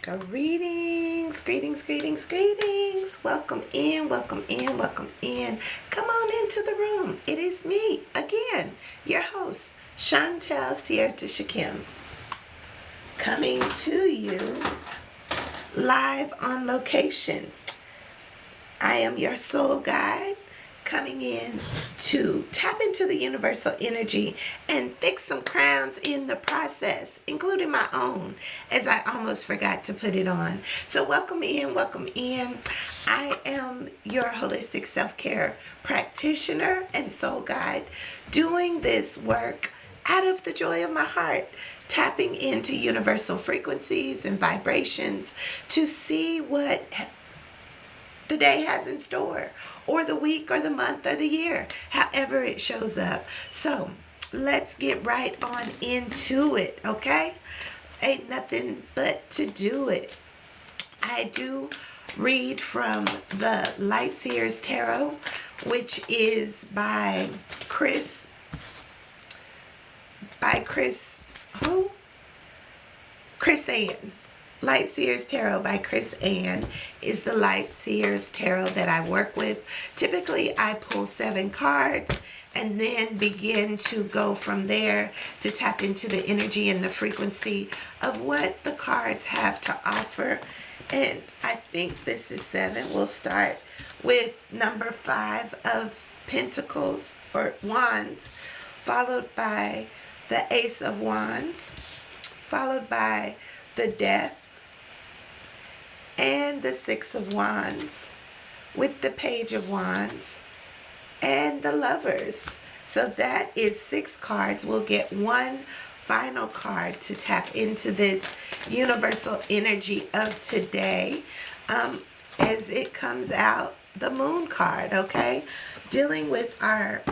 Greetings, greetings, greetings, greetings. Welcome in, welcome in, welcome in. Come on into the room. It is me again, your host, Chantel Sierra Shakim, coming to you live on location. I am your soul guide, coming in to tap into the universal energy and fix some crowns in the process, including my own, as I almost forgot to put it on. So welcome in, welcome in. I am your holistic self-care practitioner and soul guide, doing this work out of the joy of my heart, tapping into universal frequencies and vibrations to see what the day has in store, or the week, or the month, or the year, however it shows up. So let's get right on into it, okay? Ain't nothing but to do it. I do read from the Light Seers Tarot, which is by Chris Ann. Light Seers Tarot by Chris Ann is the Light Seers Tarot that I work with. Typically, I pull 7 cards and then begin to go from there to tap into the energy and the frequency of what the cards have to offer. And I think this is 7. We'll start with number 5 of Pentacles or Wands, followed by the Ace of Wands, followed by the Death, and the 6 of Wands, with the Page of Wands and the Lovers. So that is 6 cards. We'll get one final card to tap into this universal energy of today, as it comes out, the Moon card, okay? Dealing with our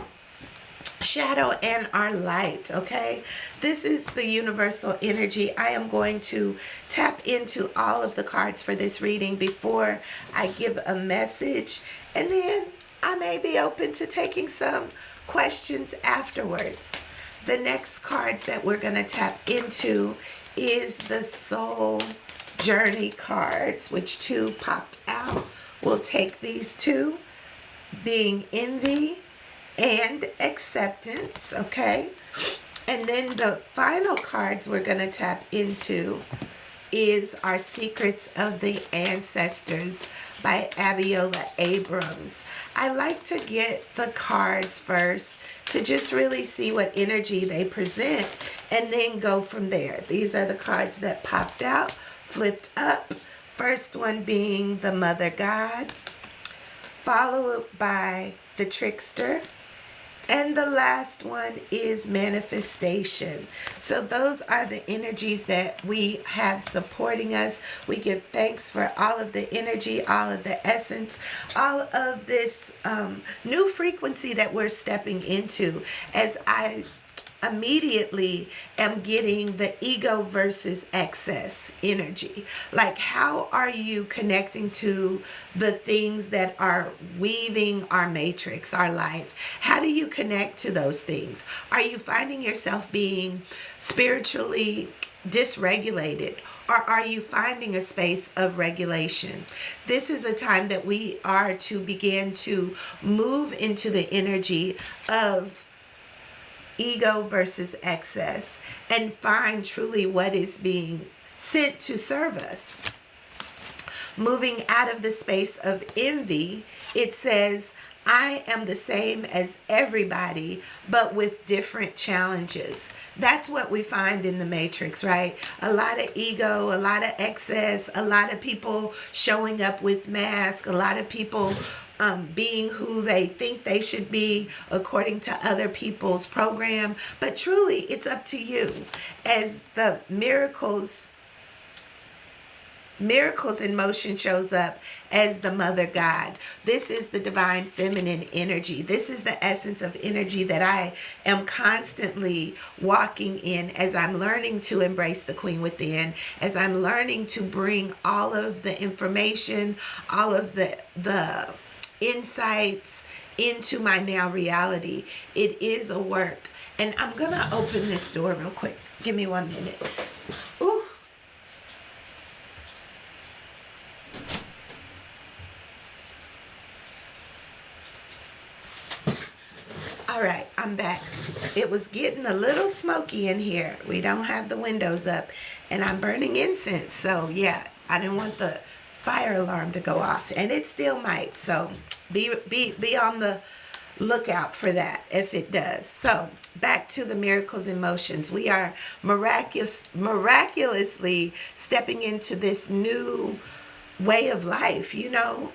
shadow and our light, okay? This is the universal energy. I am going to tap into all of the cards for this reading before I give a message, and then I may be open to taking some questions afterwards. The next cards that we're going to tap into is the Soul Journey cards, which 2 popped out. We'll take these 2, being Envy and Acceptance, okay? And then the final cards we're going to tap into is our Secrets of the Ancestors by Abiola Abrams. I like to get the cards first to just really see what energy they present and then go from there. These are the cards that popped out, flipped up. First one being the Mother God, followed by the Trickster, and the last one is Manifestation. So those are the energies that we have supporting us. We give thanks for all of the energy, all of the essence, all of this new frequency that we're stepping into, as I immediately am getting the ego versus excess energy. Like, how are you connecting to the things that are weaving our matrix, our life? How do you connect to those things? Are you finding yourself being spiritually dysregulated? Or are you finding a space of regulation? This is a time that we are to begin to move into the energy of ego versus excess and find truly what is being sent to serve us. Moving out of the space of envy, it says, I am the same as everybody, but with different challenges. That's what we find in the matrix, right? A lot of ego, a lot of excess, a lot of people showing up with masks, a lot of people being who they think they should be according to other people's program. But truly, it's up to you. As the miracles in motion shows up as the Mother God. This is the divine feminine energy. This is the essence of energy that I am constantly walking in as I'm learning to embrace the Queen within, as I'm learning to bring all of the information, all of the insights into my now reality. It is a work. And I'm going to open this door real quick. Give me 1 minute. Ooh. All right, I'm back. It was getting a little smoky in here. We don't have the windows up, and I'm burning incense. So yeah, I didn't want the fire alarm to go off, and it still might. So be on the lookout for that if it does. So back to the miracles in motions. We are miraculously stepping into this new way of life,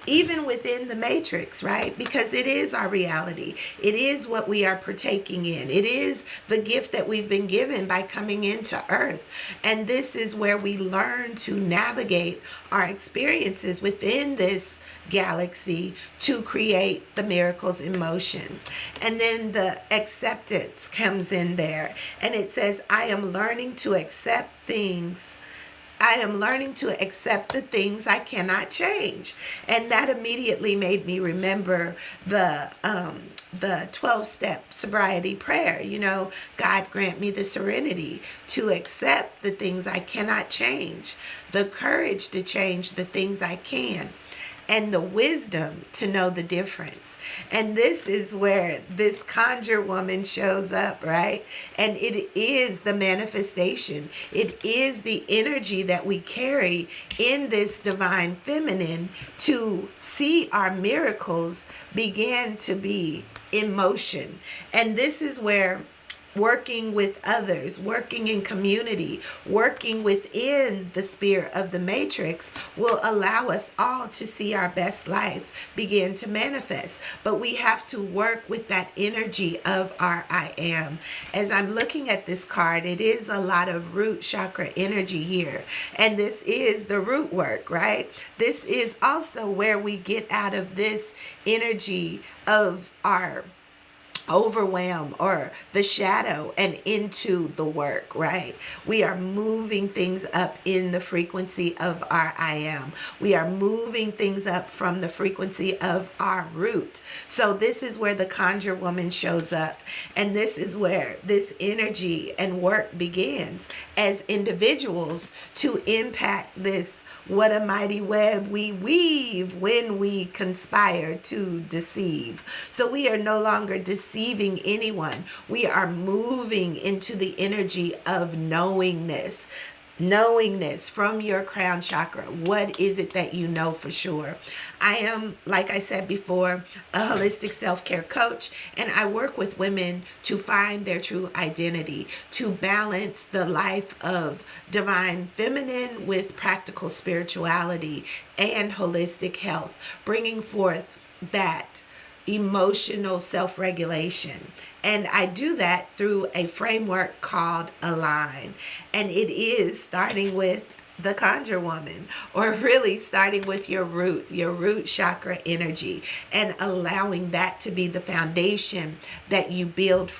even within the matrix, right? Because it is our reality. It is what we are partaking in. It is the gift that we've been given by coming into earth. And this is where we learn to navigate our experiences within this galaxy to create the miracles in motion. And then the acceptance comes in there, and it says, I am learning to accept things. I am learning to accept the things I cannot change. And that immediately made me remember the 12-step sobriety prayer. God grant me the serenity to accept the things I cannot change, the courage to change the things I can, and the wisdom to know the difference. And this is where this conjure woman shows up, right? And it is the manifestation. It is the energy that we carry in this divine feminine to see our miracles begin to be in motion. And this is where working with others, working in community, working within the spirit of the matrix will allow us all to see our best life begin to manifest. But we have to work with that energy of our I am. As I'm looking at this card, it is a lot of root chakra energy here. And this is the root work, right? This is also where we get out of this energy of our overwhelm or the shadow and into the work, right? We are moving things up in the frequency of our I am. We are moving things up from the frequency of our root. So this is where the conjure woman shows up, and this is where this energy and work begins as individuals to impact this. What a mighty web we weave when we conspire to deceive. So we are no longer deceiving anyone. We are moving into the energy of knowingness. Knowingness from your crown chakra. What is it that you know for sure? I am, like I said before, a holistic self-care coach, and I work with women to find their true identity, to balance the life of divine feminine with practical spirituality and holistic health, bringing forth that emotional self-regulation. And I do that through a framework called Align. And it is starting with the conjure woman, or really starting with your root chakra energy, and allowing that to be the foundation that you build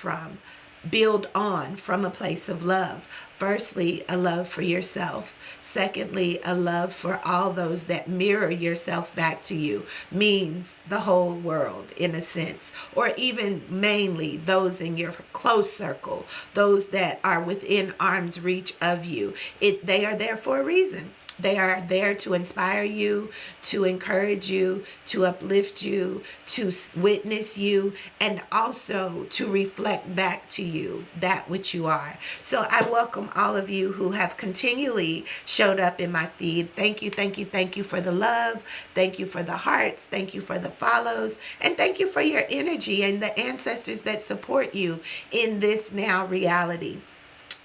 on from a place of love. Firstly, a love for yourself. Secondly, a love for all those that mirror yourself back to you, means the whole world in a sense, or even mainly those in your close circle, those that are within arm's reach of you. They are there for a reason. They are there to inspire you, to encourage you, to uplift you, to witness you, and also to reflect back to you that which you are. So I welcome all of you who have continually showed up in my feed. Thank you, thank you, thank you for the love. Thank you for the hearts. Thank you for the follows. And thank you for your energy and the ancestors that support you in this now reality.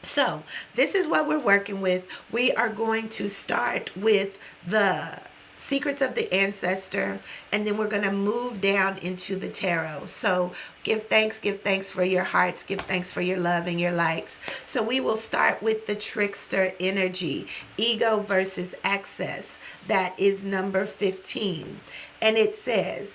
So this is what we're working with. We are going to start with the secrets of the ancestor, and then we're going to move down into the tarot. So give thanks for your hearts, give thanks for your love and your likes. So we will start with the trickster energy, ego versus access. That is number 15. And it says,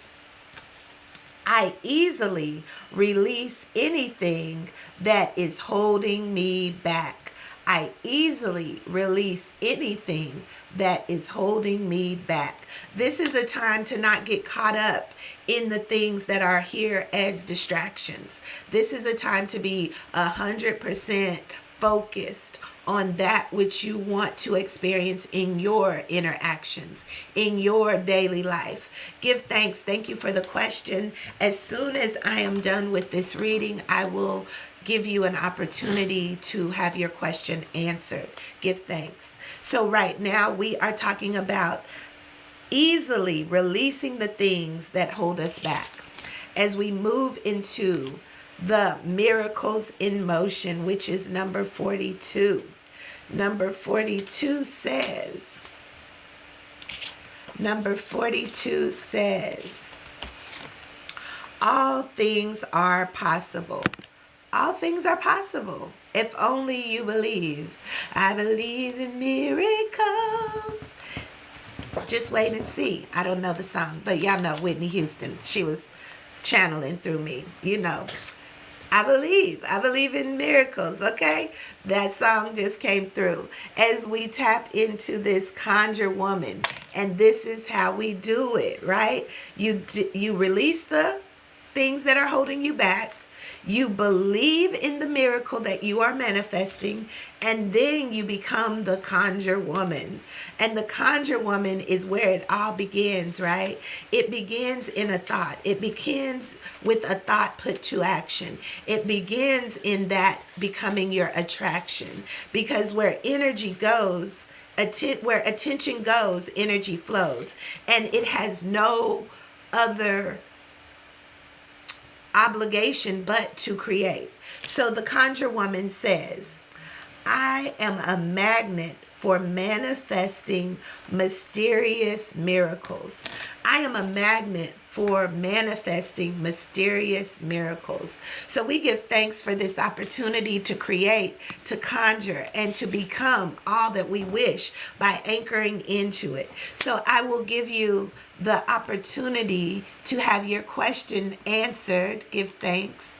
I easily release anything that is holding me back. I easily release anything that is holding me back. This is a time to not get caught up in the things that are here as distractions. This is a time to be 100% focused on that which you want to experience in your interactions, in your daily life. Give thanks. Thank you for the question. As soon as I am done with this reading, I will give you an opportunity to have your question answered. Give thanks. So right now we are talking about easily releasing the things that hold us back as we move into the miracles in motion, which is number 42. Number 42 says, all things are possible. All things are possible if only you believe. I believe in miracles. Just wait and see. I don't know the song, but y'all know Whitney Houston. She was channeling through me, you know. I believe in miracles, okay? That song just came through. As we tap into this conjure woman, and this is how we do it, right? You release the things that are holding you back. You believe in the miracle that you are manifesting, and then you become the conjure woman. And the conjure woman is where it all begins, right? It begins in a thought. It begins with a thought put to action. It begins in that becoming your attraction. Because where energy goes, where attention goes, energy flows. And it has no other obligation but to create. So the conjure woman says, I am a magnet for manifesting mysterious miracles. I am a magnet for manifesting mysterious miracles. So we give thanks for this opportunity to create, to conjure, and to become all that we wish by anchoring into it. So I will give you the opportunity to have your question answered. Give thanks.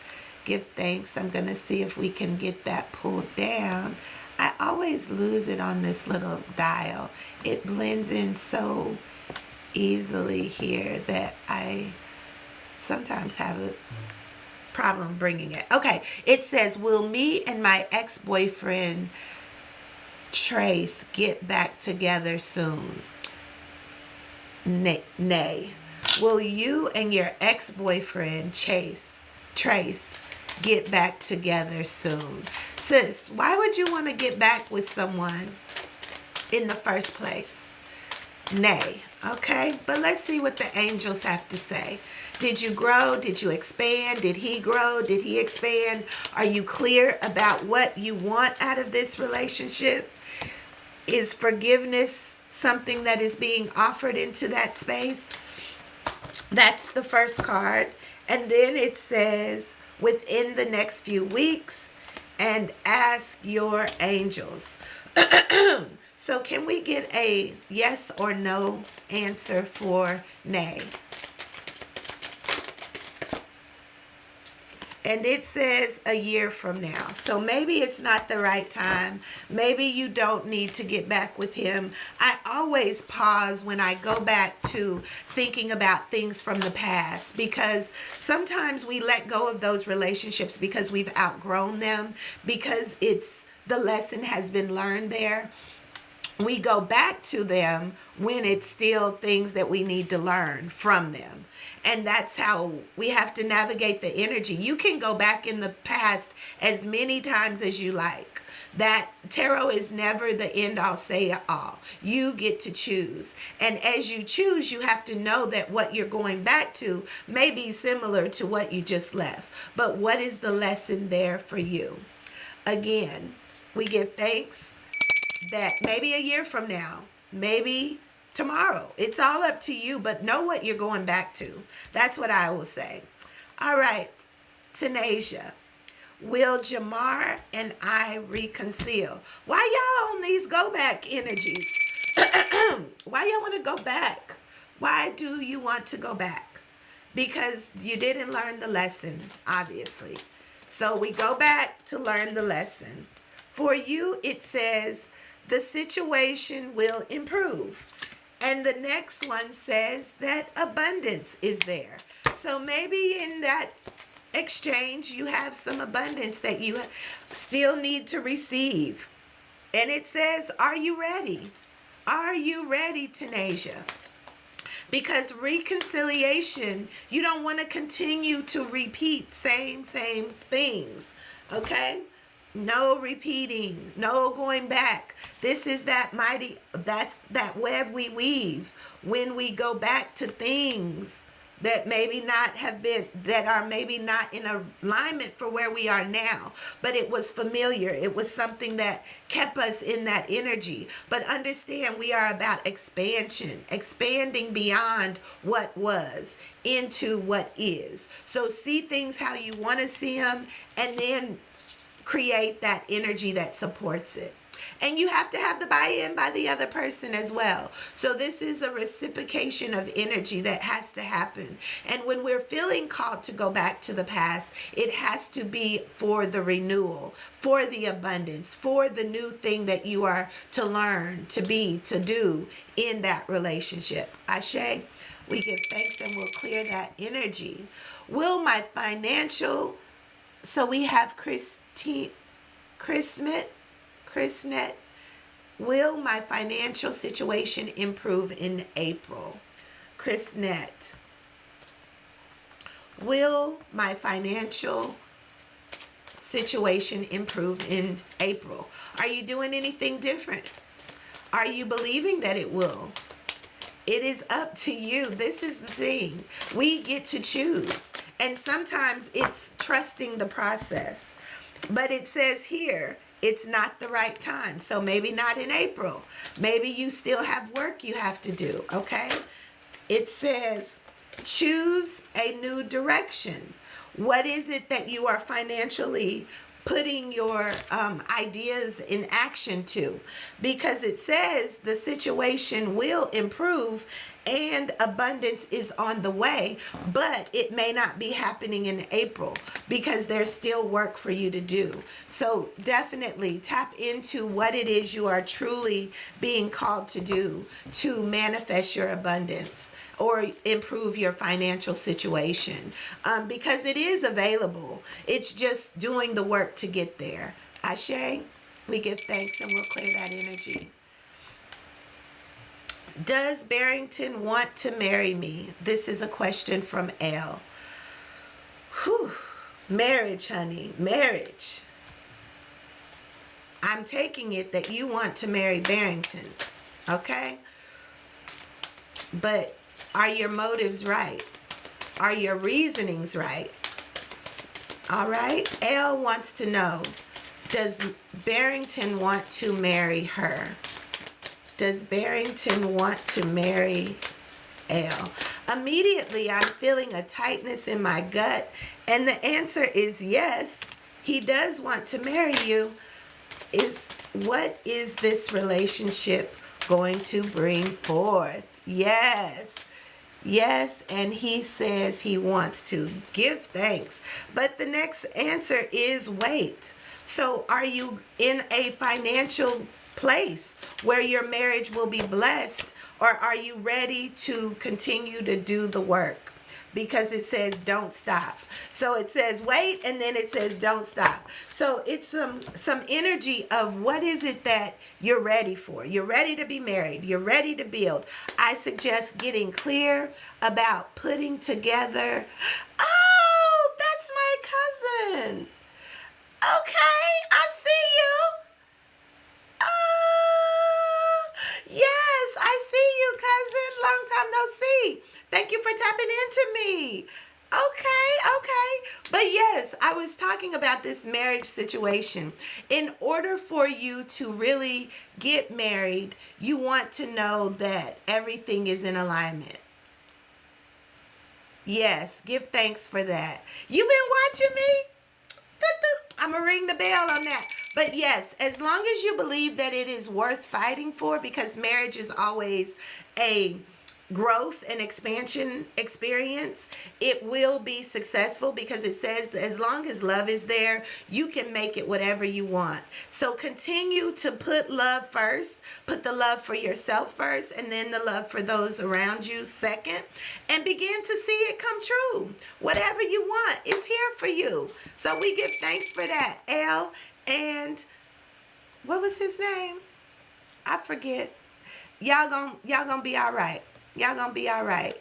Give thanks. I'm going to see if we can get that pulled down. I always lose it on this little dial. It blends in so easily here that I sometimes have a problem bringing it. Okay, it says, will me and my ex-boyfriend Trace get back together soon? Nay. Will you and your ex-boyfriend Trace get back together soon? Sis, why would you want to get back with someone in the first place? Nay. Okay, but let's see what the angels have to say. Did you grow? Did you expand? Did he grow? Did he expand? Are you clear about what you want out of this relationship? Is forgiveness something that is being offered into that space? That's the first card. And then it says, within the next few weeks, and ask your angels. So can we get a yes or no answer for nay? And it says a year from now. So maybe it's not the right time. Maybe you don't need to get back with him. I always pause when I go back to thinking about things from the past, because sometimes we let go of those relationships because we've outgrown them, because the lesson has been learned there. We go back to them when it's still things that we need to learn from them. And that's how we have to navigate the energy. You can go back in the past as many times as you like. That tarot is never the end all, say all. You get to choose. And as you choose, you have to know that what you're going back to may be similar to what you just left. But what is the lesson there for you? Again, we give thanks that maybe a year from now, maybe tomorrow, it's all up to you, but know what you're going back to. That's what I will say. All right, Tanasia, will Jamar and I reconcile? Why y'all on these go back energies? Why y'all want to go back? Why do you want to go back? Because you didn't learn the lesson, obviously. So we go back to learn the lesson. For you, it says, the situation will improve. And the next one says that abundance is there. So maybe in that exchange, you have some abundance that you still need to receive. And it says, are you ready? Are you ready, Tanasia? Because reconciliation, you don't want to continue to repeat same things. Okay? No repeating, no going back. This is that that web we weave when we go back to things that maybe not have been, that are maybe not in alignment for where we are now, but it was familiar. It was something that kept us in that energy. But understand, we are about expansion, expanding beyond what was into what is. So see things how you want to see them, and then create that energy that supports it. And you have to have the buy-in by the other person as well. So this is a reciprocation of energy that has to happen. And when we're feeling called to go back to the past, it has to be for the renewal, for the abundance, for the new thing that you are to learn, to be, to do in that relationship. Ashe, we give thanks and we'll clear that energy. Will my financial, so we have Chrisnet, will my financial situation improve in April? Chrisnet, will my financial situation improve in April? Are you doing anything different? Are you believing that it will? It is up to you. This is the thing. We get to choose. And sometimes it's trusting the process. But it says here, it's not the right time. So maybe not in April. Maybe you still have work you have to do, okay? It says, choose a new direction. What is it that you are financially putting your ideas in action to? Because it says the situation will improve and abundance is on the way, but it may not be happening in April because there's still work for you to do. So definitely tap into what it is you are truly being called to do to manifest your abundance or improve your financial situation, because it is available. It's just doing the work to get there. Ashe, we give thanks and we'll clear that energy. Does Barrington want to marry me? This is a question from L. Whew. Marriage, honey. Marriage. I'm taking it that you want to marry Barrington. Okay? But are your motives right? Are your reasonings right? All right? L wants to know, does Barrington want to marry her? Does Barrington want to marry L? Immediately, I'm feeling a tightness in my gut, and the answer is yes. He does want to marry you. What is this relationship going to bring forth? Yes. Yes, and he says he wants to. Give thanks. But the next answer is wait. So are you in a financial place where your marriage will be blessed, or are you ready to continue to do the work? Because it says don't stop. So it says wait, and then it says don't stop. So it's some energy of what is it that you're ready for. You're ready to be married. You're ready to build. I suggest getting clear about putting together. Oh, that's my cousin. Okay, I see you. Yes, I see you, cousin. Long time no see. Thank you for tapping into me. Okay. But yes, I was talking about this marriage situation. In order for you to really get married, you want to know that everything is in alignment. Yes, give thanks for that. You've been watching me? I'm going to ring the bell on that. But yes, as long as you believe that it is worth fighting for, because marriage is always a growth and expansion experience, it will be successful, because it says that as long as love is there, you can make it whatever you want. So continue to put love first, put the love for yourself first, and then the love for those around you second, and begin to see it come true. Whatever you want is here for you. So we give thanks for that, L. And what was his name? I forget. Y'all gonna be all right. Y'all gonna be all right.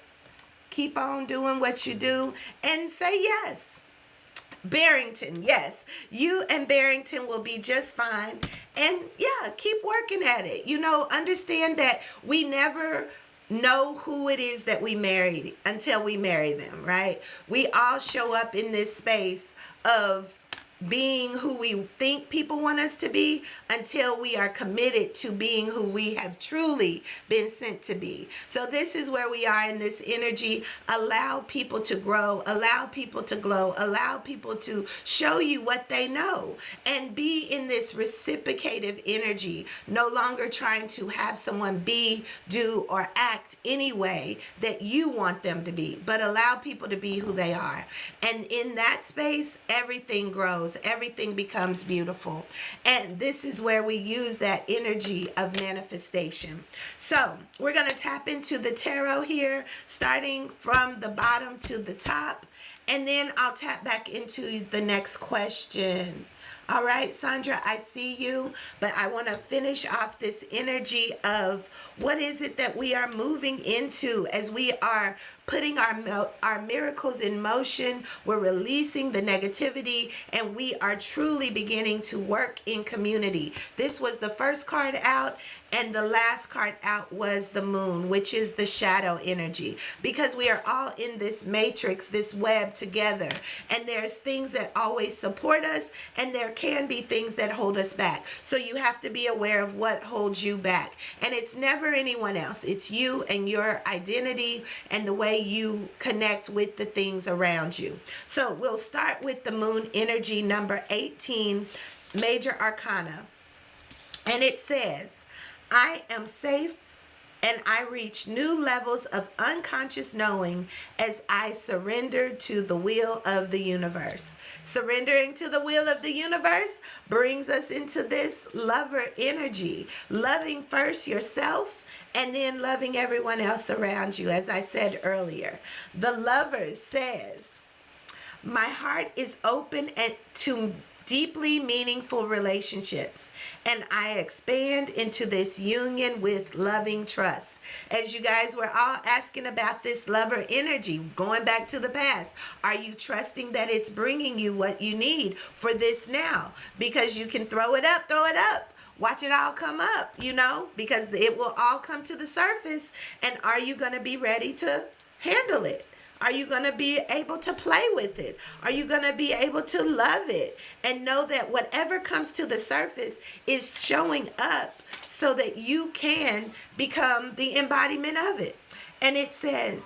Keep on doing what you do and say yes. Barrington, yes. You and Barrington will be just fine. And yeah, keep working at it. You know, understand that we never know who it is that we married until we marry them, right? We all show up in this space of being who we think people want us to be until we are committed to being who we have truly been sent to be. So this is where we are in this energy. Allow people to grow, allow people to glow, allow people to show you what they know, and be in this reciprocative energy, no longer trying to have someone be, do, or act any way that you want them to be, but allow people to be who they are. And in that space, everything grows. Everything becomes beautiful. And this is where we use that energy of manifestation. So we're going to tap into the tarot here, starting from the bottom to the top. And then I'll tap back into the next question. All right, Sandra, I see you, but I want to finish off this energy of what is it that we are moving into as we are putting our miracles in motion. We're releasing the negativity, and we are truly beginning to work in community. This was the first card out, and the last card out was the moon, which is the shadow energy, because we are all in this matrix, this web together, and there's things that always support us, and there can be things that hold us back. So you have to be aware of what holds you back, and it's never anyone else. It's you and your identity and the way you connect with the things around you. So we'll start with the moon energy, number 18, major arcana, and it says, I am safe and I reach new levels of unconscious knowing as I surrender to the will of the universe. Surrendering to the will of the universe brings us into this lover energy, loving first yourself and then loving everyone else around you. As I said earlier, the lover says, my heart is open to deeply meaningful relationships, and I expand into this union with loving trust. As you guys were all asking about this lover energy, going back to the past, are you trusting that it's bringing you what you need for this now? Because you can throw it up, watch it all come up, you know, because it will all come to the surface. And are you going to be ready to handle it? Are you going to be able to play with it? Are you going to be able to love it? And know that whatever comes to the surface is showing up so that you can become the embodiment of it. And it says,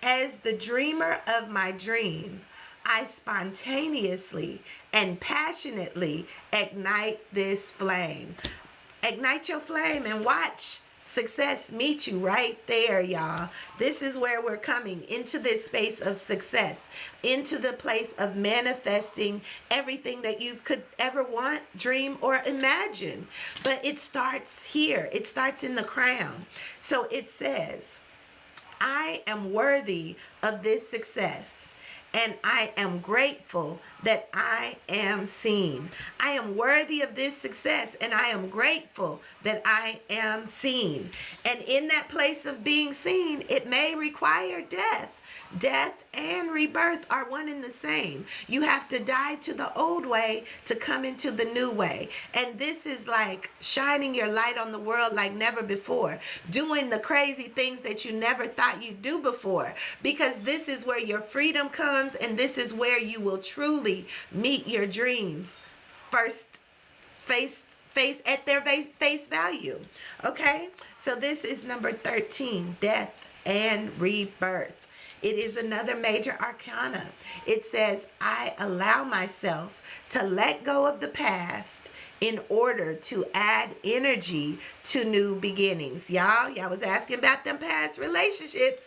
as the dreamer of my dream, I spontaneously and passionately ignite this flame. Ignite your flame and watch success meet you right there, y'all. This is where we're coming into this space of success, into the place of manifesting everything that you could ever want, dream, or imagine. But it starts here. It starts in the crown. So it says, I am worthy of this success, and I am grateful that I am seen. I am worthy of this success, and I am grateful that I am seen. And in that place of being seen, it may require death. Death and rebirth are one and the same. You have to die to the old way to come into the new way. And this is like shining your light on the world like never before. Doing the crazy things that you never thought you'd do before. Because this is where your freedom comes, and this is where you will truly meet your dreams first, face at their face value. Okay? So this is number 13, death and rebirth. It is another major arcana. It says, I allow myself to let go of the past in order to add energy to new beginnings. Y'all was asking about them past relationships.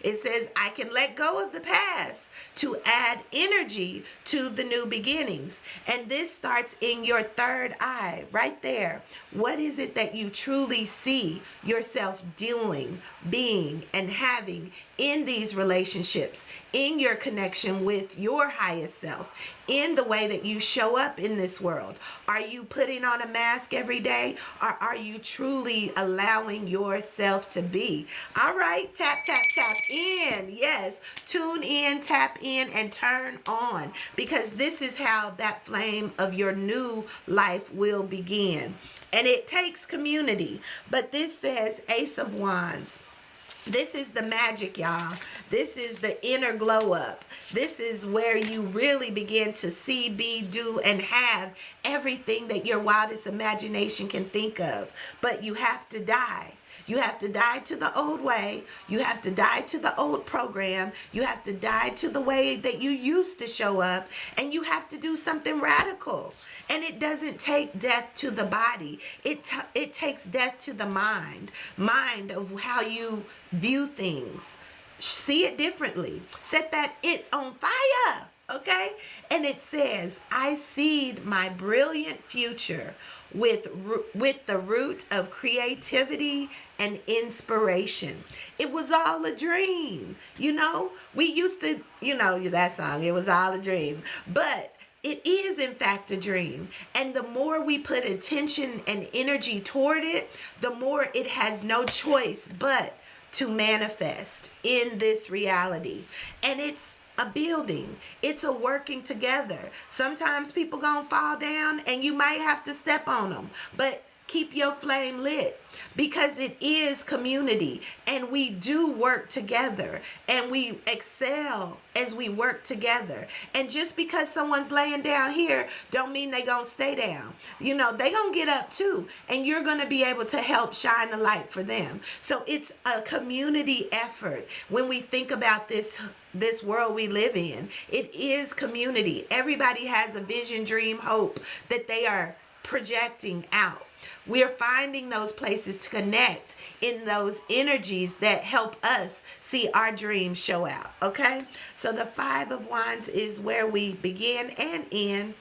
It says, I can let go of the past to add energy to the new beginnings. And this starts in your third eye, right there. What is it that you truly see yourself doing, being, and having in these relationships, in your connection with your highest self, in the way that you show up in this world? Are you putting on a mask every day, or are you truly allowing yourself to be? All right, tap, tap, tap in. Yes, tune in, tap in, and turn on, because this is how that flame of your new life will begin. And it takes community. But this says Ace of Wands. This is the magic, y'all. This is the inner glow up. This is where you really begin to see, be, do, and have everything that your wildest imagination can think of. But you have to die. You have to die to the old way. You have to die to the old program. You have to die to the way that you used to show up. And you have to do something radical. And it doesn't take death to the body. It takes death to the mind. Mind of how you view things. See it differently. Set that it on fire. Okay? And it says, I seed my brilliant future with the root of creativity and inspiration. It was all a dream. You know, we used to, you know, that song, it was all a dream. But it is, in fact, a dream. And the more we put attention and energy toward it, the more it has no choice but to manifest in this reality. And it's a building. It's a working together. Sometimes people gonna fall down and you might have to step on them. But keep your flame lit, because it is community, and we do work together, and we excel as we work together. And just because someone's laying down here don't mean they gonna stay down. You know, they gonna get up too, and you're gonna be able to help shine the light for them. So it's a community effort. When we think about this world we live in, it is community. Everybody has a vision, dream, hope that they are projecting out. We're finding those places to connect in those energies that help us see our dreams show out. Okay? So the Five of Wands is where we begin and end.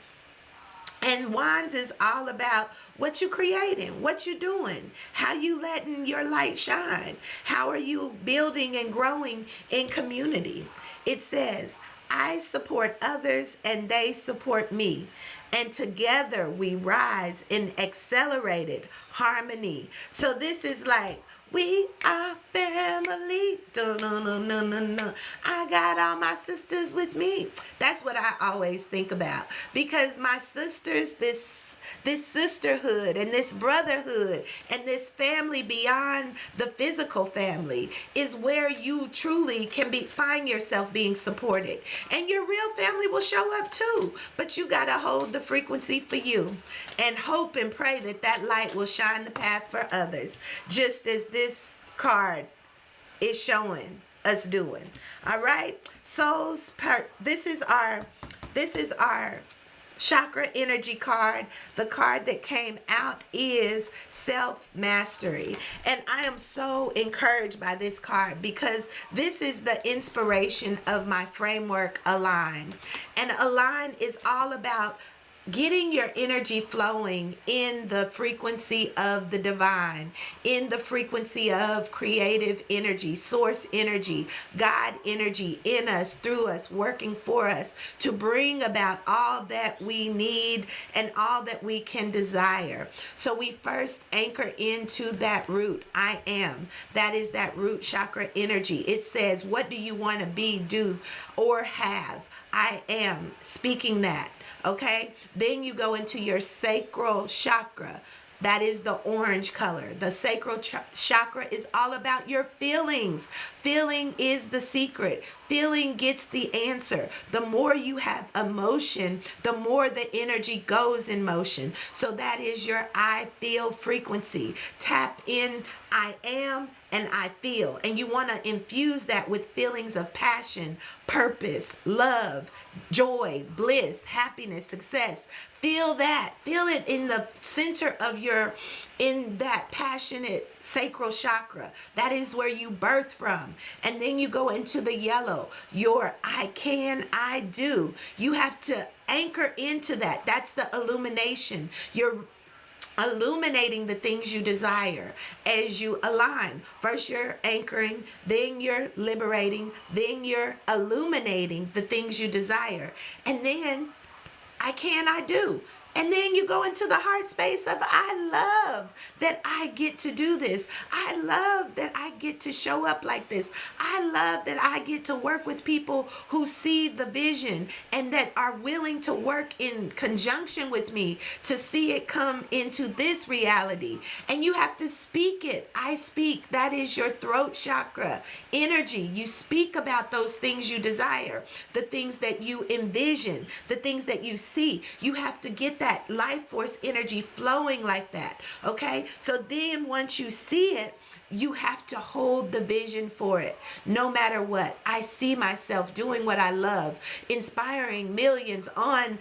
And Wands is all about what you creating, what you doing, how you letting your light shine, how are you building and growing in community. It says, I support others and they support me. And together we rise in accelerated harmony. So this is like, we are family. No. I got all my sisters with me. That's what I always think about. Because my sisters, this sisterhood and this brotherhood and this family beyond the physical family is where you truly can find yourself being supported. And your real family will show up too. But you got to hold the frequency for you and hope and pray that that light will shine the path for others, just as this card is showing us doing. All right? Souls, this is our chakra energy card. The card that came out is self-mastery. And I am so encouraged by this card, because this is the inspiration of my framework, Align. And Align is all about getting your energy flowing in the frequency of the divine, in the frequency of creative energy, source energy, God energy in us, through us, working for us to bring about all that we need and all that we can desire. So we first anchor into that root, I am. That is that root chakra energy. It says, what do you want to be, do, or have? I am. Speaking that. Okay, then you go into your sacral chakra. That is the orange color. The sacral chakra is all about your feelings. Feeling is the secret. Feeling gets the answer. The more you have emotion, the more the energy goes in motion. So that is your I feel frequency. Tap in I am and I feel. And you want to infuse that with feelings of passion, purpose, love, joy, bliss, happiness, success. Feel that. Feel it in the center of your in that passionate sacral chakra. That is where you birth from. And then you go into the yellow, your I can, I do. You have to anchor into that. That's the illumination. You're illuminating the things you desire as you align. First you're anchoring, then you're liberating, then you're illuminating the things you desire. And then I can, I do. And then you go into the heart space of I love that I get to do this. I love that I get to show up like this. I love that I get to work with people who see the vision and that are willing to work in conjunction with me to see it come into this reality. And you have to speak it. I speak. That is your throat chakra energy. You speak about those things you desire, the things that you envision, the things that you see. You have to get that life force energy flowing like that. Okay, so then once you see it, you have to hold the vision for it no matter what. I see myself doing what I love, inspiring millions on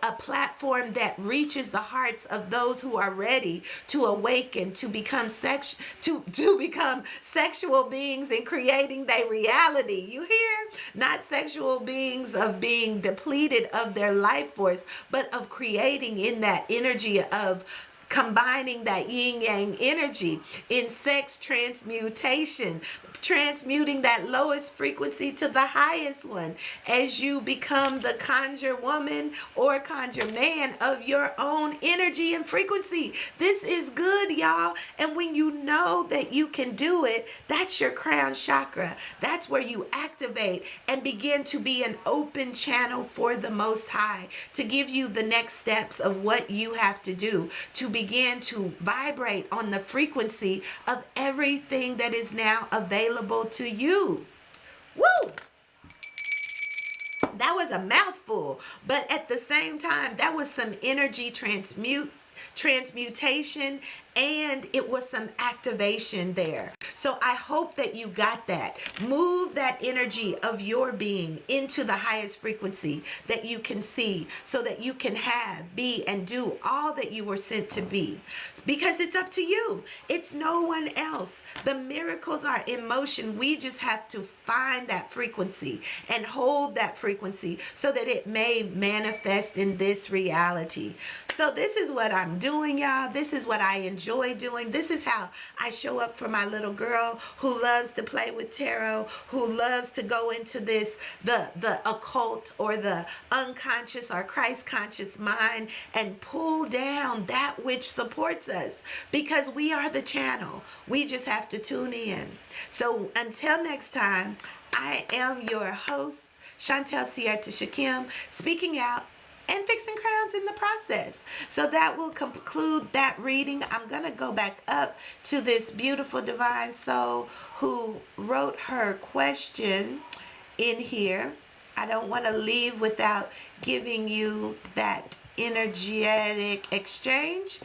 a platform that reaches the hearts of those who are ready to awaken, to become become sexual beings and creating their reality. You hear? Not sexual beings of being depleted of their life force, but of creating in that energy of combining that yin yang energy in sex transmutation, transmuting that lowest frequency to the highest one as you become the conjure woman or conjure man of your own energy and frequency. This is good, y'all. And when you know that you can do it, that's your crown chakra. That's where you activate and begin to be an open channel for the Most High to give you the next steps of what you have to do to begin to vibrate on the frequency of everything that is now available to you. Woo! That was a mouthful, but at the same time, that was some energy transmutation, and it was some activation there. So I hope that you got that. Move that energy of your being into the highest frequency that you can see so that you can have, be, and do all that you were sent to be. Because it's up to you. It's no one else. The miracles are in motion. We just have to find that frequency and hold that frequency so that it may manifest in this reality. So this is what I'm doing, y'all. This is what I enjoy doing. This is how I show up for my little girl who loves to play with tarot, who loves to go into this, the occult or the unconscious or Christ conscious mind and pull down that which supports us, because we are the channel. We just have to tune in. So until next time, I am your host, Chantel Sierta Shakim, speaking out and fixing crowns in the process. So that will conclude that reading. I'm going to go back up to this beautiful divine soul who wrote her question in here. I don't want to leave without giving you that energetic exchange.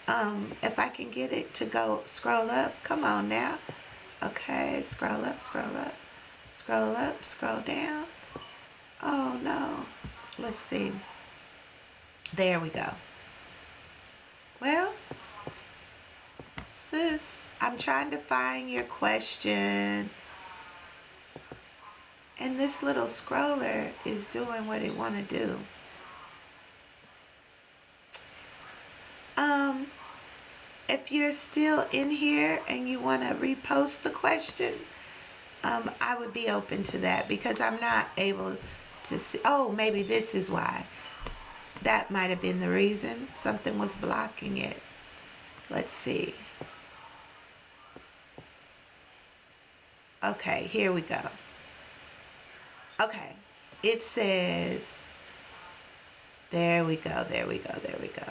If I can get it to go scroll up. Come on now. Okay, scroll up, scroll up, scroll up, scroll down. Oh no. Let's see. There we go. Well, sis, I'm trying to find your question. And this little scroller is doing what it want to do. If you're still in here and you want to repost the question, I would be open to that, because I'm not able to see. Oh, maybe this is why. That might have been the reason. Something was blocking it. Let's see. Okay, here we go. Okay, it says, there we go, there we go, there we go.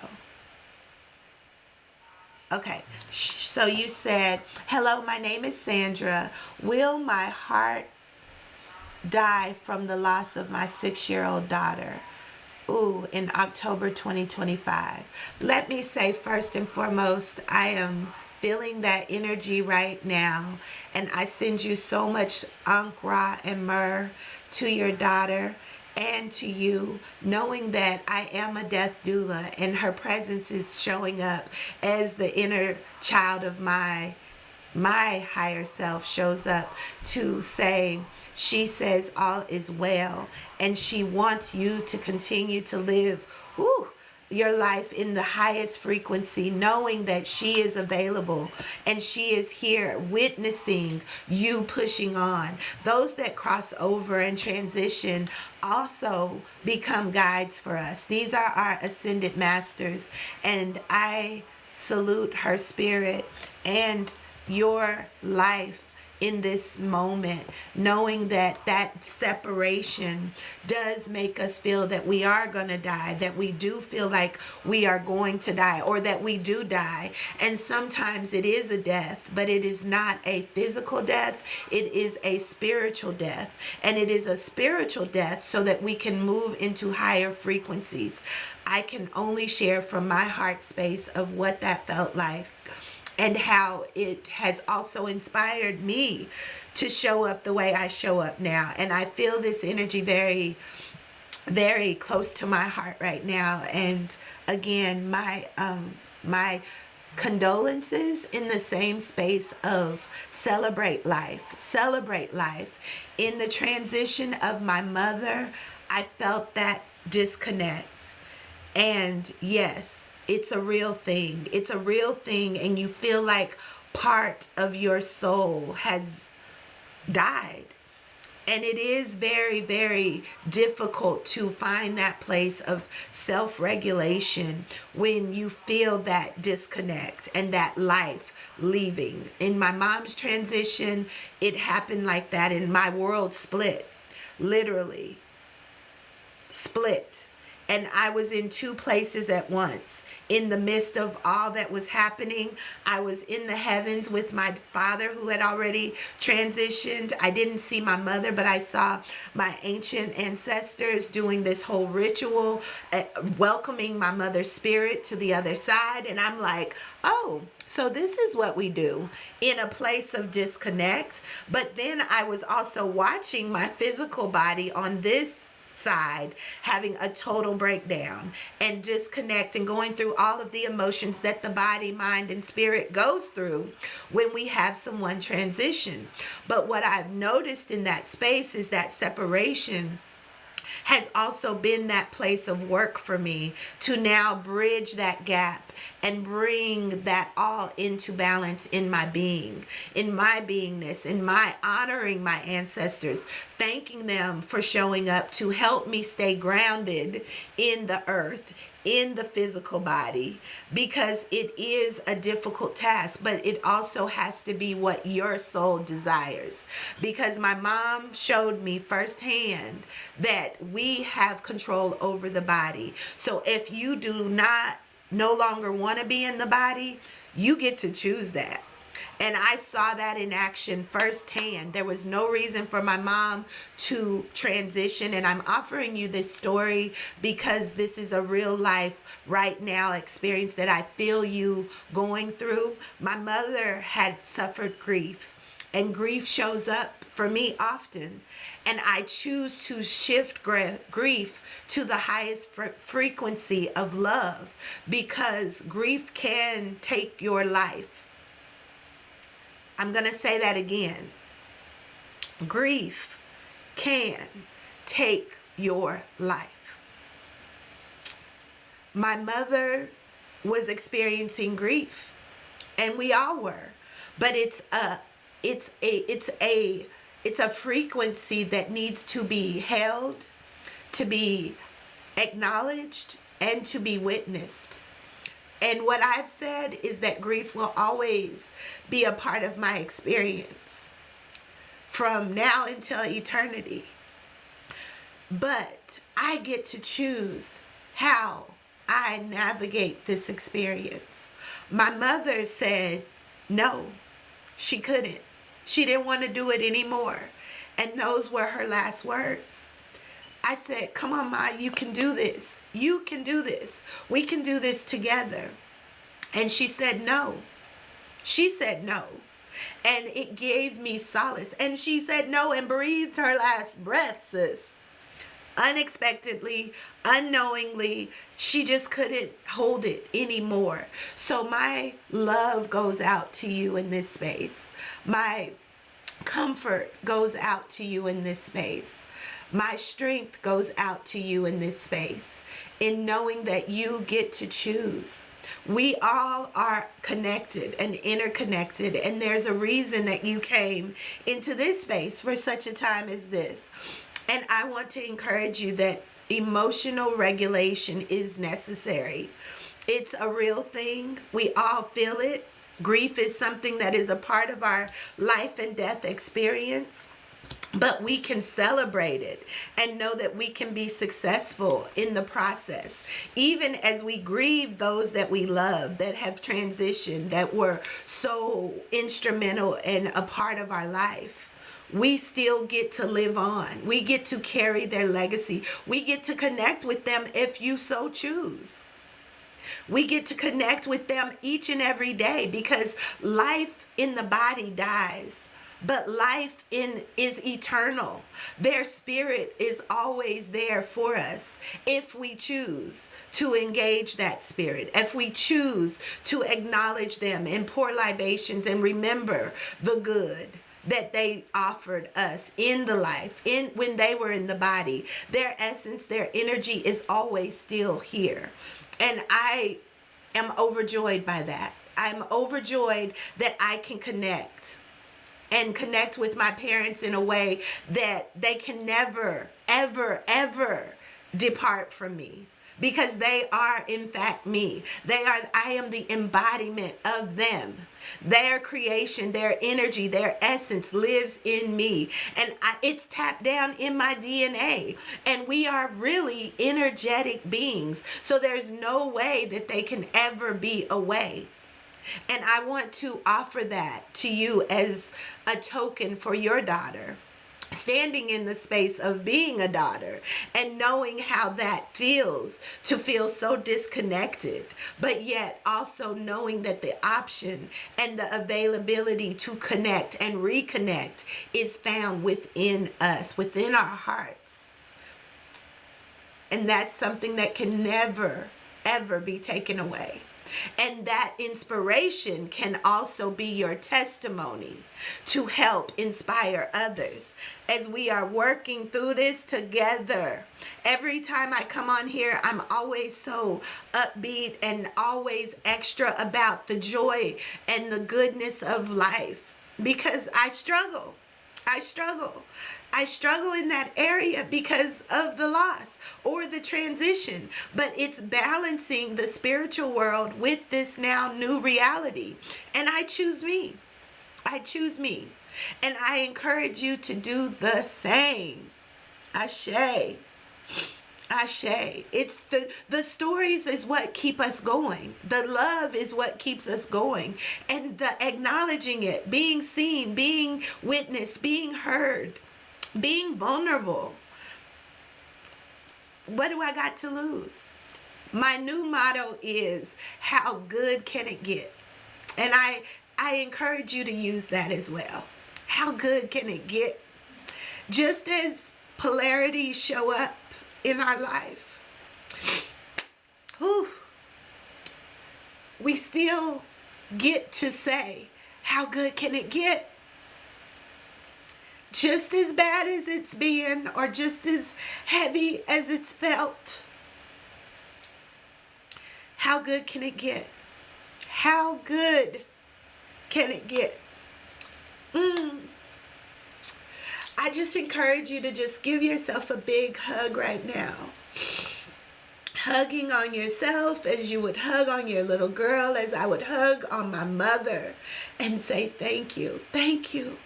Okay, so you said, hello, my name is Sandra. Will my heart die from the loss of my 6-year-old daughter? Ooh, in October 2025. Let me say first and foremost, I am feeling that energy right now, and I send you so much Ankh Ra and Myrrh to your daughter, and to you, knowing that I am a death doula and her presence is showing up as the inner child of my higher self shows up to say, she says all is well, and she wants you to continue to live your life in the highest frequency, knowing that she is available and she is here witnessing you pushing on. Those that cross over and transition also become guides for us. These are our ascended masters, and I salute her spirit and your life in this moment, knowing that that separation does make us feel that we are going to die, that we do feel like we are going to die, or that we do die. And sometimes it is a death, but it is not a physical death. It is a spiritual death. And it is a spiritual death so that we can move into higher frequencies. I can only share from my heart space of what that felt like, and how it has also inspired me to show up the way I show up now. And I feel this energy very, very close to my heart right now. And again, my condolences in the same space of celebrate life. In the transition of my mother, I felt that disconnect. And yes, it's a real thing. It's a real thing, and you feel like part of your soul has died. And it is very, very difficult to find that place of self-regulation when you feel that disconnect and that life leaving. In my mom's transition, it happened like that, and my world split, literally split. And I was in two places at once. In the midst of all that was happening, I was in the heavens with my father who had already transitioned. I didn't see my mother, but I saw my ancient ancestors doing this whole ritual, welcoming my mother's spirit to the other side. And I'm like, oh, so this is what we do in a place of disconnect. But then I was also watching my physical body on this side having a total breakdown and disconnect and going through all of the emotions that the body, mind, and spirit goes through when we have someone transition. But what I've noticed in that space is that separation has also been that place of work for me to now bridge that gap and bring that all into balance in my being, in my beingness, in my honoring my ancestors, thanking them for showing up to help me stay grounded in the earth, in the physical body, because it is a difficult task, but it also has to be what your soul desires. Because my mom showed me firsthand that we have control over the body. So if you do no longer want to be in the body, you get to choose that. And I saw that in action firsthand. There was no reason for my mom to transition. And I'm offering you this story because this is a real life right now experience that I feel you going through. My mother had suffered grief, and grief shows up for me often. And I choose to shift grief to the highest frequency of love, because grief can take your life. I'm going to say that again. Grief can take your life. My mother was experiencing grief, and we all were, but it's a frequency that needs to be held, to be acknowledged, and to be witnessed. And what I've said is that grief will always be a part of my experience from now until eternity. But I get to choose how I navigate this experience. My mother said no, she couldn't. She didn't want to do it anymore. And those were her last words. I said, come on, Ma, you can do this. You can do this. We can do this together. And she said no. She said no. And it gave me solace. And she said no and breathed her last breath, sis. unexpectedly, unknowingly. She just couldn't hold it anymore. So my love goes out to you in this space. My comfort goes out to you in this space. My strength goes out to you in this space, in knowing that you get to choose. We all are connected and interconnected, and there's a reason that you came into this space for such a time as this. And I want to encourage you that emotional regulation is necessary. It's a real thing. We all feel it. Grief is something that is a part of our life and death experience. But we can celebrate it and know that we can be successful in the process. Even as we grieve those that we love, that have transitioned, that were so instrumental and a part of our life, we still get to live on. We get to carry their legacy. We get to connect with them if you so choose. We get to connect with them each and every day, because life in the body dies, but life is eternal. Their spirit is always there for us if we choose to engage that spirit, if we choose to acknowledge them and pour libations and remember the good that they offered us in the life, when they were in the body. Their essence, their energy is always still here. And I am overjoyed by that. I'm overjoyed that I can connect with my parents in a way that they can never, ever, ever depart from me, because they are in fact me. I am the embodiment of them. Their creation, their energy, their essence lives in me, and it's tapped down in my DNA. And we are really energetic beings, so there's no way that they can ever be away. And I want to offer that to you as a token for your daughter, standing in the space of being a daughter and knowing how that feels, to feel so disconnected, but yet also knowing that the option and the availability to connect and reconnect is found within us, within our hearts. And that's something that can never, ever be taken away. And that inspiration can also be your testimony to help inspire others as we are working through this together. Every time I come on here, I'm always so upbeat and always extra about the joy and the goodness of life, because I struggle. I struggle in that area because of the loss or the transition, but it's balancing the spiritual world with this now new reality. And I choose me. And I encourage you to do the same. Ashe. It's the stories is what keep us going. The love is what keeps us going. And the acknowledging it, being seen, being witnessed, being heard, being vulnerable. What do I got to lose? My new motto is, how good can it get? And I encourage you to use that as well. How good can it get? Just as polarities show up in our life, we still get to say, how good can it get? Just as bad as it's been, or just as heavy as it's felt, how good can it get? How good can it get? I just encourage you to just give yourself a big hug right now. Hugging on yourself as you would hug on your little girl, as I would hug on my mother, and say thank you. Thank you.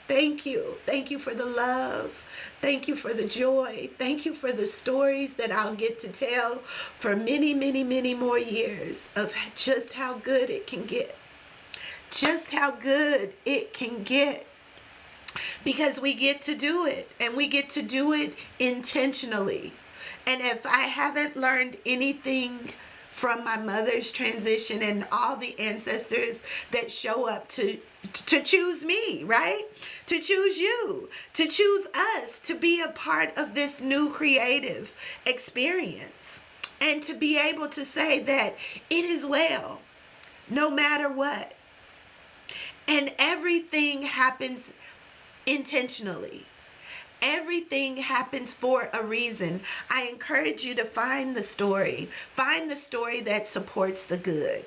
Thank you. Thank you for the love. Thank you for the joy. Thank you for the stories that I'll get to tell for many, many, many more years of just how good it can get. Just how good it can get. Because we get to do it, and we get to do it intentionally. And if I haven't learned anything from my mother's transition and all the ancestors that show up to to choose me, right? To choose you, to choose us to be a part of this new creative experience, and to be able to say that it is well, no matter what. And everything happens intentionally. Everything happens for a reason. I encourage you to find the story. Find the story that supports the good.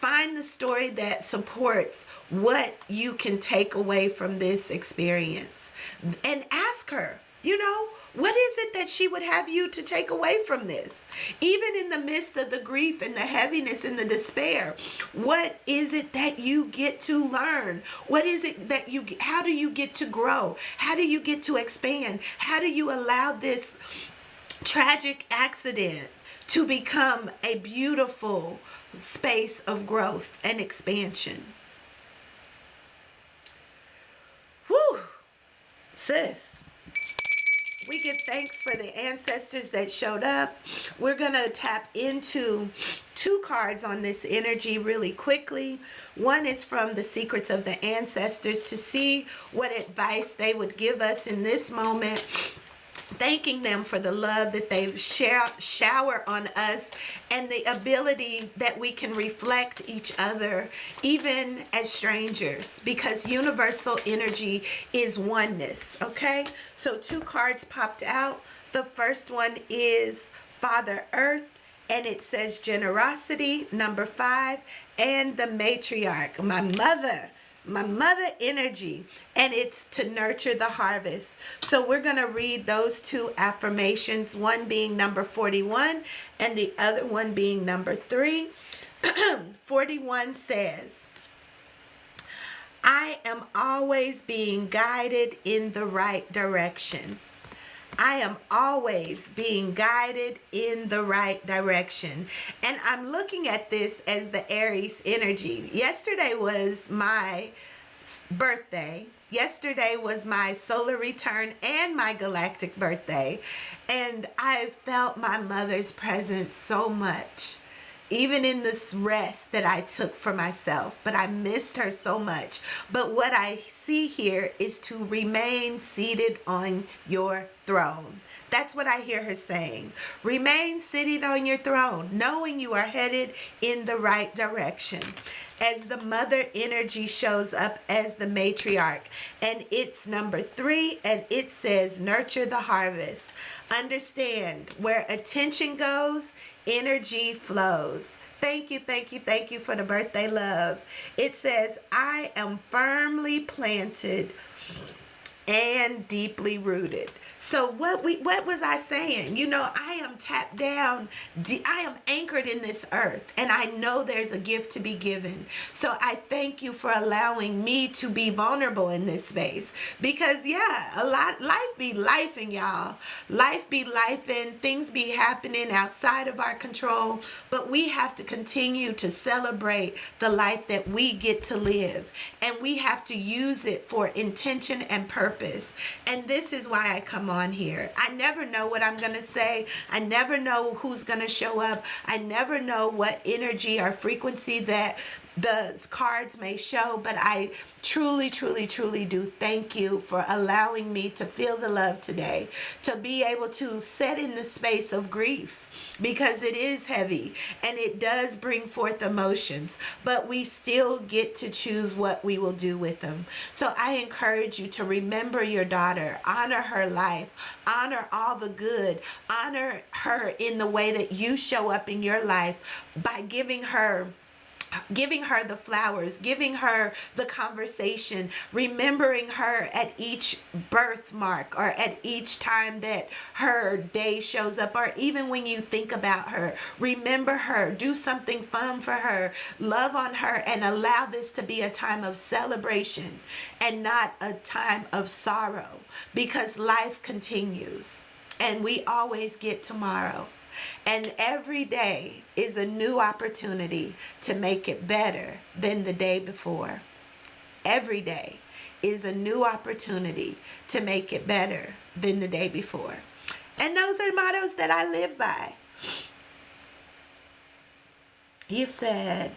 Find the story that supports what you can take away from this experience. And ask her, what is it that she would have you to take away from this? Even in the midst of the grief and the heaviness and the despair, what is it that you get to learn? What is it that how do you get to grow? How do you get to expand? How do you allow this tragic accident to become a beautiful space of growth and expansion? Whew, sis. We give thanks for the ancestors that showed up. We're going to tap into 2 cards on this energy really quickly. One is from the Secrets of the Ancestors, to see what advice they would give us in this moment, thanking them for the love that they shower on us, and the ability that we can reflect each other even as strangers, because universal energy is oneness. Okay, so 2 cards popped out. The first one is Father Earth, and it says generosity, number 5, and the matriarch, my mother energy, and it's to nurture the harvest. So we're going to read those 2 affirmations, one being number 41 and the other one being number 3. 41 says, I am always being guided in the right direction. I am always being guided in the right direction. And I'm looking at this as the Aries energy. Yesterday was my birthday. Yesterday was my solar return and my galactic birthday. And I felt my mother's presence so much, even in this rest that I took for myself. But I missed her so much. But what I see here is to remain seated on your throne. That's what I hear her saying. Remain seated on your throne, knowing you are headed in the right direction. As the mother energy shows up as the matriarch, and it's number 3, and it says nurture the harvest. Understand, where attention goes, energy flows. Thank you, thank you, thank you for the birthday love. It says, I am firmly planted and deeply rooted. So what was I saying? I am tapped down. I am anchored in this earth, and I know there's a gift to be given. So I thank you for allowing me to be vulnerable in this space, because life be lifing, y'all. Life be lifing. Things be happening outside of our control, but we have to continue to celebrate the life that we get to live, and we have to use it for intention and purpose. And this is why I come on here. I never know what I'm going to say. I never know who's going to show up. I never know what energy or frequency that the cards may show, but I truly, truly, truly do thank you for allowing me to feel the love today, to be able to sit in the space of grief, because it is heavy and it does bring forth emotions, but we still get to choose what we will do with them. So I encourage you to remember your daughter, honor her life, honor all the good, honor her in the way that you show up in your life, by giving her the flowers, giving her the conversation, remembering her at each birthmark, or at each time that her day shows up, or even when you think about her, remember her, do something fun for her, love on her, and allow this to be a time of celebration and not a time of sorrow, because life continues and we always get tomorrow. And every day is a new opportunity to make it better than the day before. Every day is a new opportunity to make it better than the day before. And those are mottos that I live by. You said,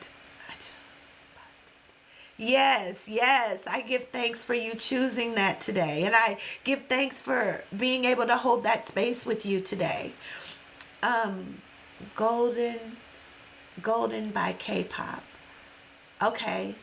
Yes, yes. I give thanks for you choosing that today. And I give thanks for being able to hold that space with you today. Um, Golden, Golden by K-pop. Okay.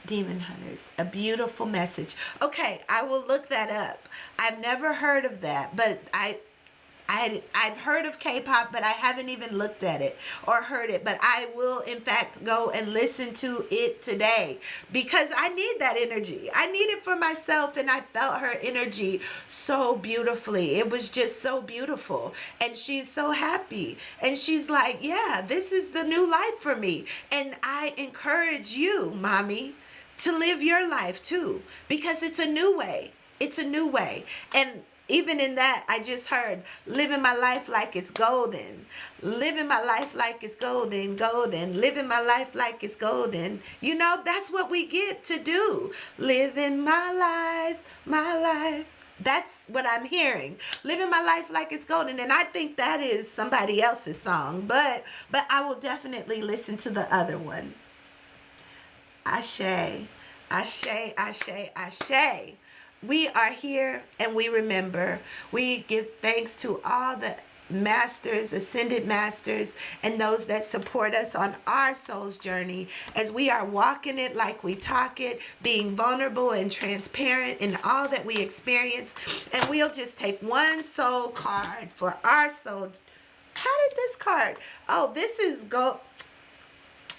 Demon Hunters. A beautiful message. Okay, I will look that up. I've never heard of that, but I've heard of K-pop, but I haven't even looked at it or heard it. But I will, in fact, go and listen to it today because I need that energy. I need it for myself, and I felt her energy so beautifully. It was just so beautiful, and she's so happy, and she's like, "Yeah, this is the new life for me." And I encourage you, mommy, to live your life too, because it's a new way. It's a new way, and even in that, I just heard living my life like it's golden. Living my life like it's golden, golden. Living my life like it's golden. You know, that's what we get to do. Living my life, my life. That's what I'm hearing. Living my life like it's golden. And I think that is somebody else's song. But I will definitely listen to the other one. Ashe, ashe, ashe, ashe. We are here and we remember. We give thanks to all the masters, ascended masters, and those that support us on our soul's journey as we are walking it like we talk it, being vulnerable and transparent in all that we experience. And we'll just take one soul card for our soul. How did this card? Oh, this is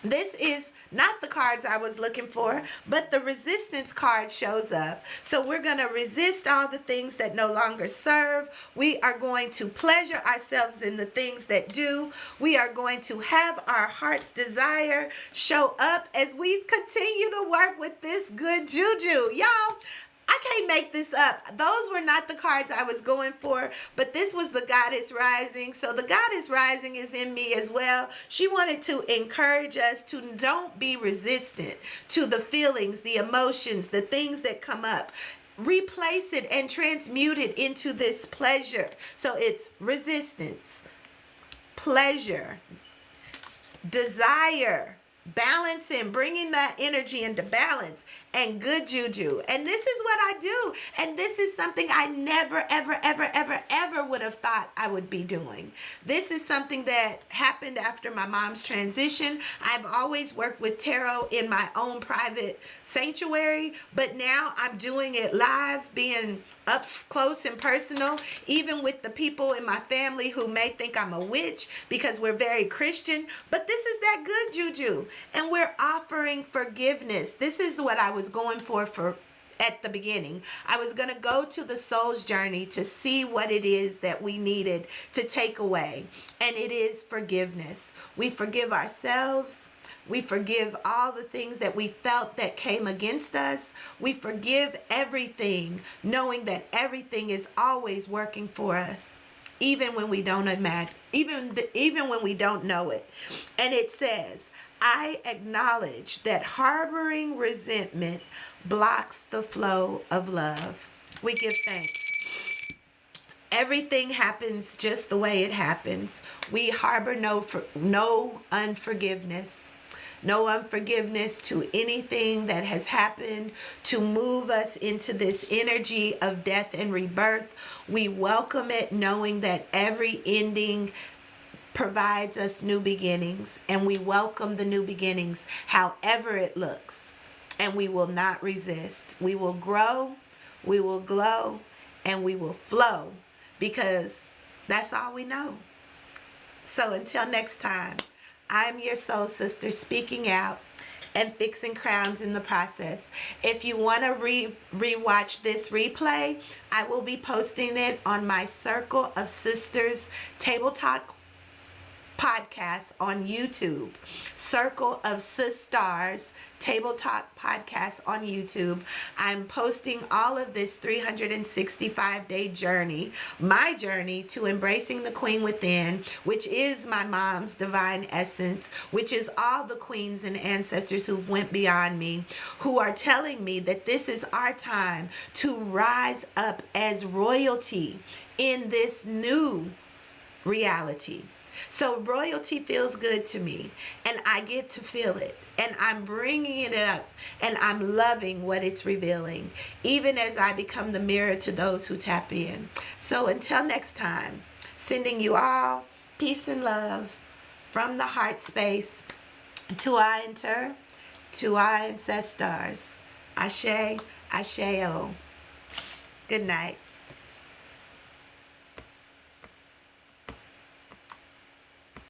This is not the cards I was looking for, but the resistance card shows up. So we're going to resist all the things that no longer serve. We are going to pleasure ourselves in the things that do. We are going to have our heart's desire show up as we continue to work with this good juju. Y'all, I can't make this up. Those were not the cards I was going for, but this was the Goddess Rising. So the Goddess Rising is in me as well. She wanted to encourage us to don't be resistant to the feelings, the emotions, the things that come up. Replace it and transmute it into this pleasure. So it's resistance, pleasure, desire, balancing, bringing that energy into balance, and good juju. And this is what I do. And this is something I never, ever, ever, ever, ever would have thought I would be doing. This is something that happened after my mom's transition. I've always worked with tarot in my own private sanctuary, but now I'm doing it live, being up close and personal, even with the people in my family who may think I'm a witch because we're very Christian. But this is that good juju, and we're offering forgiveness. This is what I was going for at the beginning. I was going to go to the soul's journey to see what it is that we needed to take away, and it is forgiveness. We forgive ourselves. We forgive all the things that we felt that came against us. We forgive everything, knowing that everything is always working for us, even when we don't imagine, even when we don't know it. And it says, I acknowledge that harboring resentment blocks the flow of love. We give thanks. Everything happens just the way it happens. We harbor no unforgiveness. No unforgiveness to anything that has happened to move us into this energy of death and rebirth. We welcome it, knowing that every ending provides us new beginnings, and we welcome the new beginnings however it looks, and we will not resist. We will grow, we will glow, and we will flow, because that's all we know. So until next time, I'm your soul sister speaking out and fixing crowns in the process. If you want to rewatch this replay, I will be posting it on my Circle of Sisters Table Talk podcast on YouTube. Circle of Sisters Table Talk podcast on YouTube. I'm posting all of this 365-day journey, my journey to embracing the queen within, which is my mom's divine essence, which is all the queens and ancestors who've went beyond me, who are telling me that this is our time to rise up as royalty in this new reality. So royalty feels good to me, and I get to feel it, and I'm bringing it up, and I'm loving what it's revealing, even as I become the mirror to those who tap in. So until next time, sending you all peace and love from the heart space to our enter, to our ancestors. Ashe, Asheo. Good night.